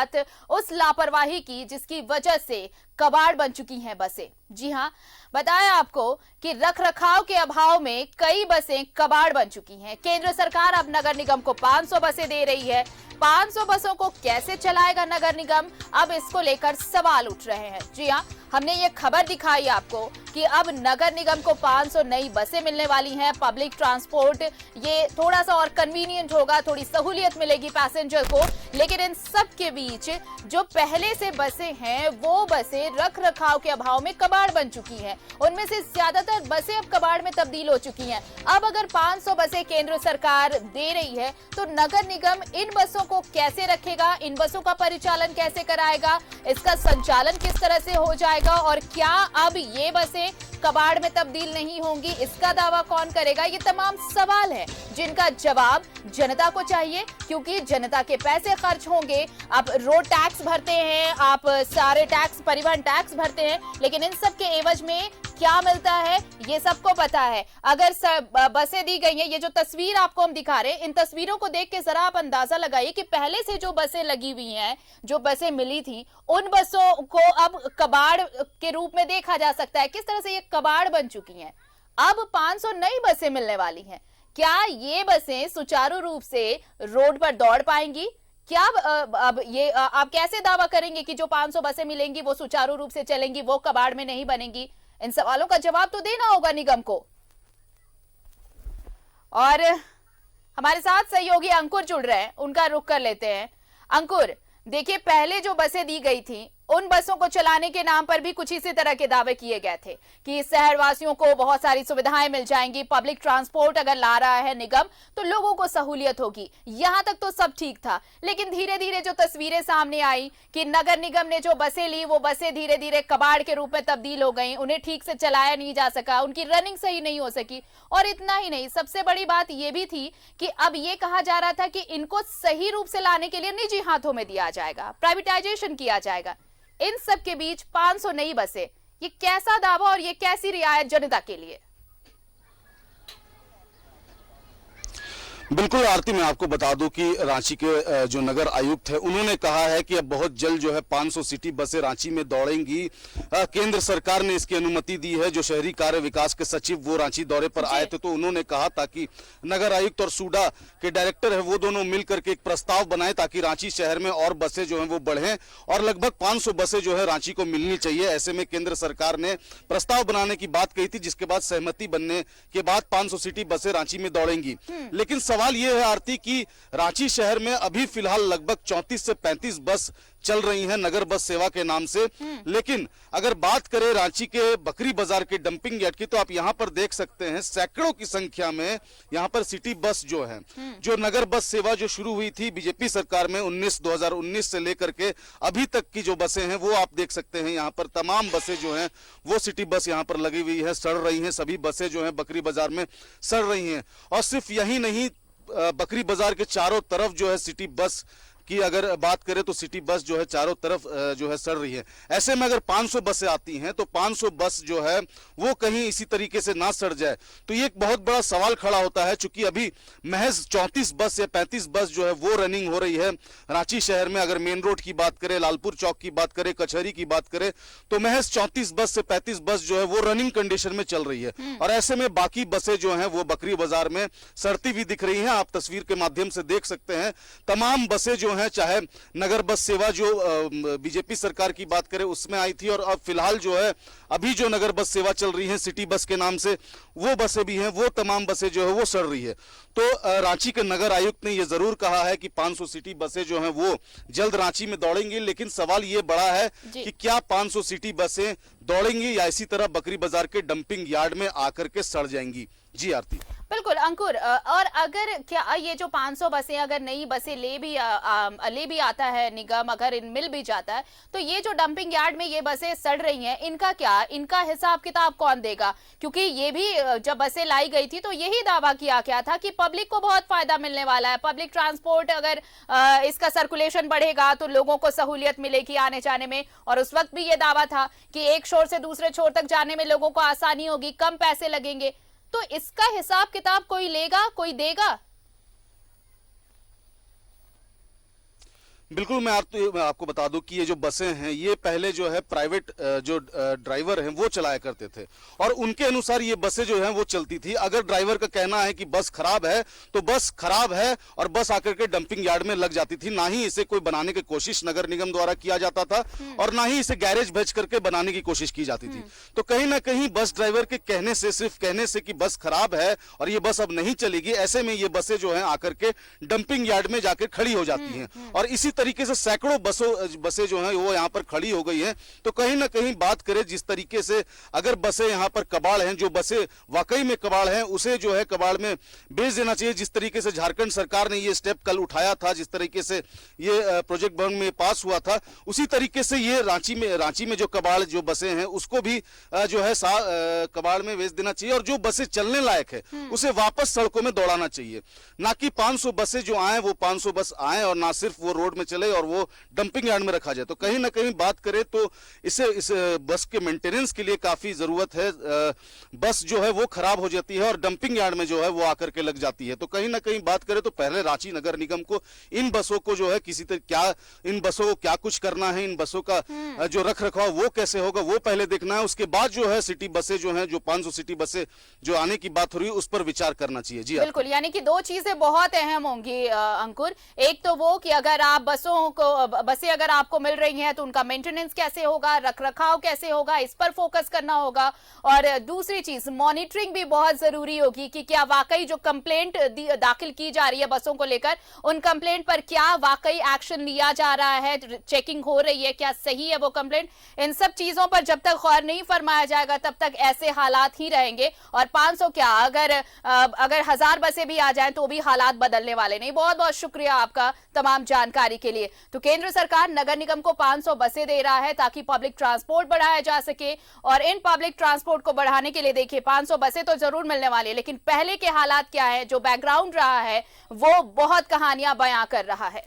बात उस लापरवाही की जिसकी वजह से कबाड़ बन चुकी हैं बसें। जी हां, बताया आपको कि रखरखाव के अभाव में कई बसें कबाड़ बन चुकी हैं। केंद्र सरकार अब नगर निगम को 500 बसें दे रही है। 500 बसों को कैसे चलाएगा नगर निगम, अब इसको लेकर सवाल उठ रहे हैं। जी हां, हमने ये खबर दिखाई आपको कि अब नगर निगम को 500 नई बसें मिलने वाली हैं। पब्लिक ट्रांसपोर्ट ये थोड़ा सा और कन्वीनियंट होगा, थोड़ी सहूलियत मिलेगी पैसेंजर को। लेकिन इन सब के बीच जो पहले से बसें हैं वो बसें रख रखाव के अभाव में कबाड़ बन चुकी हैं। उनमें से ज्यादातर बसें अब कबाड़ में तब्दील हो चुकी हैं। अब अगर 500 बसें केंद्र सरकार दे रही है तो नगर निगम इन बसों को कैसे रखेगा, इन बसों का परिचालन कैसे कराएगा, इसका संचालन किस तरह से हो जाएगा और क्या अब ये बसें कबाड़ में तब्दील नहीं होंगी, इसका दावा कौन करेगा? ये तमाम सवाल हैं जिनका जवाब जनता को चाहिए, क्योंकि जनता के पैसे खर्च होंगे। आप रोड टैक्स भरते हैं, आप सारे टैक्स, परिवहन टैक्स भरते हैं, लेकिन इन सब के एवज में क्या मिलता है ये सबको पता है। अगर बसें दी गई हैं, ये जो तस्वीर आपको हम दिखा रहे हैं, इन तस्वीरों को देख के जरा आप अंदाजा लगाइए कि पहले से जो बसें लगी हुई हैं, जो बसें मिली थी, उन बसों को अब कबाड़ के रूप में देखा जा सकता है। किस तरह से ये कबाड़ बन चुकी हैं। अब 500 नई बसें मिलने वाली हैं। क्या ये बसें सुचारू रूप से रोड पर दौड़ पाएंगी? क्या अब ये आप कैसे दावा करेंगे कि जो 500 बसें मिलेंगी वो सुचारू रूप से चलेंगी, वो कबाड़ में नहीं बनेंगी? इन सवालों का जवाब तो देना होगा निगम को। और हमारे साथ सहयोगी अंकुर जुड़ रहे हैं, उनका रुख कर लेते हैं। अंकुर, देखिए, पहले जो बसें दी गई थी उन बसों को चलाने के नाम पर भी कुछ इसी तरह के दावे किए गए थे कि शहरवासियों को बहुत सारी सुविधाएं मिल जाएंगी, पब्लिक ट्रांसपोर्ट अगर ला रहा है निगम तो लोगों को सहूलियत होगी। यहां तक तो सब ठीक था, लेकिन धीरे धीरे जो तस्वीरें सामने आई कि नगर निगम ने जो बसें ली वो बसें धीरे धीरे कबाड़ के रूप में तब्दील हो गई, उन्हें ठीक से चलाया नहीं जा सका, उनकी रनिंग सही नहीं हो सकी। और इतना ही नहीं, सबसे बड़ी बात यह भी थी कि अब यह कहा जा रहा था कि इनको सही रूप से लाने के लिए निजी हाथों में दिया जाएगा, प्राइवेटाइजेशन किया जाएगा। इन सब के बीच 500 नई बसें, ये कैसा दावा और ये कैसी रियायत जनता के लिए? बिल्कुल आरती, मैं आपको बता दूं कि रांची के जो नगर आयुक्त है उन्होंने कहा है कि अब बहुत जल्द जो है 500 सिटी बसें रांची में दौड़ेंगी। केंद्र सरकार ने इसकी अनुमति दी है। जो शहरी कार्य विकास के सचिव वो रांची दौरे पर आए थे तो उन्होंने कहा ताकि नगर आयुक्त और सूडा के डायरेक्टर है वो दोनों मिलकर के एक प्रस्ताव बनाए ताकि रांची शहर में और बसें जो है वो बढ़ें और लगभग 500 बसें जो है रांची को मिलनी चाहिए। ऐसे में केंद्र सरकार ने प्रस्ताव बनाने की बात कही थी, जिसके बाद सहमति बनने के बाद 500 सिटी बसें रांची में दौड़ेंगी। लेकिन सवाल ये है आरती कि रांची शहर में अभी फिलहाल लगभग 34 से 35 बस चल रही हैं नगर बस सेवा के नाम से। लेकिन अगर बात करें रांची के बकरी बाजार के डंपिंग यार्ड की तो आप यहां पर देख सकते हैं सैकड़ों की संख्या में यहां पर सिटी बस जो है, जो नगर बस सेवा जो शुरू हुई थी बीजेपी सरकार में 2019 से लेकर के अभी तक की जो बसें हैं वो आप देख सकते हैं। यहां पर तमाम बसें जो हैं वो सिटी बस यहां पर लगी हुई है, सड़ रही हैं। सभी बसें जो हैं बकरी बाजार में सड़ रही हैं। और सिर्फ यही नहीं, बकरी बाजार के चारों तरफ जो है सिटी बस की अगर बात करें तो सिटी बस जो है चारों तरफ जो है सड़ रही है। ऐसे में अगर 500 बसें आती हैं तो 500 बस जो है वो कहीं इसी तरीके से ना सड़ जाए तो ये एक बहुत बड़ा सवाल खड़ा होता है। चूंकि अभी महज 34 बस या 35 बस जो है वो रनिंग हो रही है रांची शहर में। अगर मेन रोड की बात करें, लालपुर चौक की बात करें, कचहरी की बात करें तो महज 34 बस से 35 बस जो है वो रनिंग कंडीशन में चल रही है। और ऐसे में बाकी बसें जो है वो बकरी बाजार में सड़ती हुई दिख रही है। आप तस्वीर के माध्यम से देख सकते हैं तमाम बसें जो है, चाहे नगर बस सेवा जो बीजेपी सरकार की बात करें उसमें आई थी और अब फिलहाल जो है अभी जो नगर बस सेवा चल रही है सिटी बस के नाम से वो बसें भी हैं, वो तमाम बसें जो है वो सड़ रही है। तो रांची के नगर आयुक्त ने ये जरूर कहा है कि 500 सिटी बसें जो हैं वो जल्द रांची में दौड़ेंगी। लेकिन सवाल ये बड़ा है कि क्या 500 सिटी बसें दौड़ेंगी या इसी तरह बकरी बाजार के डंपिंग यार्ड में आकर के सड़ जाएंगी। जी आरती। बिल्कुल अंकुर, और अगर क्या ये जो 500 बसें अगर नई बसें ले भी आता है निगम, अगर इन मिल भी जाता है तो ये जो डंपिंग यार्ड में ये बसें सड़ रही हैं इनका क्या, इनका हिसाब किताब कौन देगा? क्योंकि ये भी जब बसें लाई गई थी तो यही दावा किया गया था कि पब्लिक को बहुत फायदा मिलने वाला है, पब्लिक ट्रांसपोर्ट अगर इसका सर्कुलेशन बढ़ेगा तो लोगों को सहूलियत मिलेगी आने जाने में। और उस वक्त भी ये दावा था कि एक छोर से दूसरे छोर तक जाने में लोगों को आसानी होगी, कम पैसे लगेंगे। तो इसका हिसाब किताब कोई लेगा, कोई देगा? बिल्कुल, मैं आपको बता दूं कि ये जो बसें हैं ये पहले जो है प्राइवेट जो ड्राइवर हैं वो चलाया करते थे और उनके अनुसार ये बसें जो हैं वो चलती थी। अगर ड्राइवर का कहना है कि बस खराब है तो बस खराब है और बस आकर के डंपिंग यार्ड में लग जाती थी। ना ही इसे कोई बनाने की कोशिश नगर निगम द्वारा किया जाता था और ना ही इसे गैरेज भेज करके बनाने की कोशिश की जाती थी। तो कहीं ना कहीं बस ड्राइवर के कहने से, सिर्फ कहने से कि बस खराब है और ये बस अब नहीं चलेगी, ऐसे में ये बसें जो हैं आकर के डंपिंग यार्ड में जाकर खड़ी हो जाती हैं और इसी तरीके से सैकड़ों बसें जो हैं वो यहाँ पर खड़ी हो गई हैं। तो कहीं ना कहीं बात करें जिस तरीके से अगर बसें यहाँ पर कबाड़ हैं, जो बसें वाकई में कबाड़ हैं उसे जो है कबाड़ में बेच देना चाहिए। जिस तरीके से झारखंड सरकार ने ये स्टेप कल उठाया था, जिस तरीके से ये प्रोजेक्ट भवन में पास हुआ था, उसी तरीके से ये रांची में जो कबाड़ जो बसें हैं उसको भी जो है कबाड़ में बेच देना चाहिए और जो बसें चलने लायक है उसे वापस सड़कों में दौड़ाना चाहिए। ना कि 500 बसें जो आए वो 500 बस आए और ना सिर्फ वो रोड में चले और वो डंपिंग यार्ड में रखा जाए। तो कहीं ना कहीं बात करें तो इस बस के मेंटेनेंस के लिए काफी जरूरत है। बस जो है वो खराब हो जाती है और डंपिंग यार्ड में जो है वो आकर के लग जाती है। तो कहीं ना कहीं बात करें तो पहले रांची नगर निगम को इन बसों को जो है इन बसों को क्या कुछ करना है, इन बसों का जो रख रखाव वो कैसे होगा वो पहले देखना है। उसके बाद जो है सिटी बसें जो है, जो 500 सिटी बसें जो आने की बात हो रही है उस पर विचार करना चाहिए। जी बिल्कुल, यानी कि दो चीजें बहुत अहम होंगी अंकुर। एक तो वो कि अगर आप बसें अगर आपको मिल रही हैं तो उनका मेंटेनेंस कैसे होगा, रखरखाव कैसे होगा, इस पर फोकस करना होगा। और दूसरी चीज मॉनिटरिंग भी बहुत जरूरी होगी कि क्या वाकई जो कंप्लेंट दाखिल की जा रही है बसों को लेकर, उन कंप्लेंट पर क्या वाकई एक्शन लिया जा रहा है, चेकिंग हो रही है, क्या सही है वो कंप्लेंट। इन सब चीजों पर जब तक गौर नहीं फरमाया जाएगा तब तक ऐसे हालात ही रहेंगे। और 500 क्या, अगर 1000 बसें भी आ जाएं तो भी हालात बदलने वाले नहीं। बहुत बहुत शुक्रिया आपका तमाम जानकारी के लिए। तो केंद्र सरकार नगर निगम को 500 बसें दे रहा है ताकि पब्लिक ट्रांसपोर्ट बढ़ाया जा सके और इन पब्लिक ट्रांसपोर्ट को बढ़ाने के लिए देखिए 500 बसें तो जरूर मिलने वाली है, लेकिन पहले के हालात क्या है, जो बैकग्राउंड रहा है वो बहुत कहानियां बयां कर रहा है।